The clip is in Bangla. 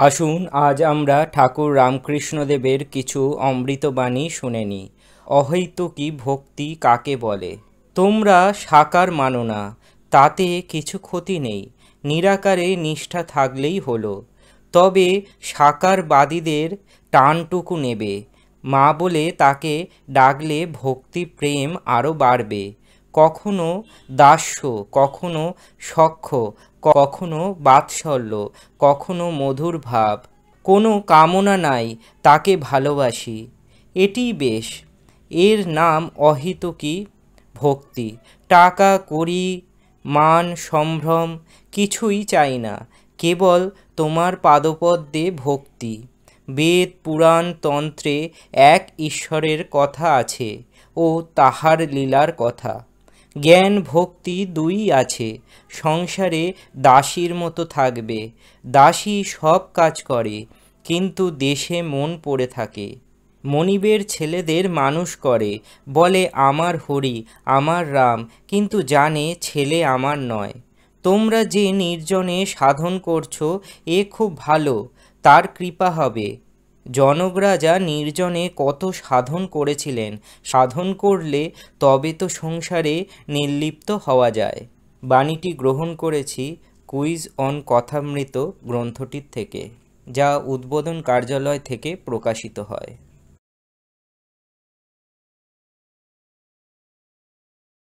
আসুন আজ আমরা ঠাকুর রামকৃষ্ণদেবের কিছু অমৃতবাণী শুনে নিই। অহৈতুকী ভক্তি কাকে বলে? তোমরা সাকার মানো না, তাতে কিছু ক্ষতি নেই, নিরাকারে নিষ্ঠা থাকলেই হলো। তবে সাকারবাদীদের টানটুকু নেবে, মা বলে তাকে ডাকলে ভক্তি প্রেম আরও বাড়বে। কখনো দাস্য, কখনো সখ্য, কখনো বাৎসল্য, কখনো মধুর ভাব। কোনো কামনা নাই, তাকে ভালোবাসি, এটিই বেশ। এর নাম অহেতুকী ভক্তি। টাকা কড়ি মান সম্ভ্রম কিছুই চাই না, কেবল তোমার পাদপদ্মে ভক্তি। বেদ পুরাণ তন্ত্রে এক ঈশ্বরের কথা আছে ও তাহার লীলার কথা। জ্ঞান ভক্তি দুই আছে, সংসারে দাসীর মতো থাকবে। দাসী সব কাজ করে, কিন্তু দেশে মন পড়ে থাকে। মনিবের ছেলেদের মানুষ করে, বলে আমার হরি আমার রাম, কিন্তু জানে ছেলে আমার নয়। তোমরা যে নির্জনে সাধন করছো এ খুব ভালো, তার কৃপা হবে। জনক রাজা নির্জনে কত সাধন করেছিলেন, সাধন করলে তবে তো সংসারে নির্লিপ্ত হওয়া যায়। বাণীটি গ্রহণ করেছি কুইজ অন কথামৃত গ্রন্থটির থেকে, যা উদ্বোধন কার্যালয় থেকে প্রকাশিত হয়।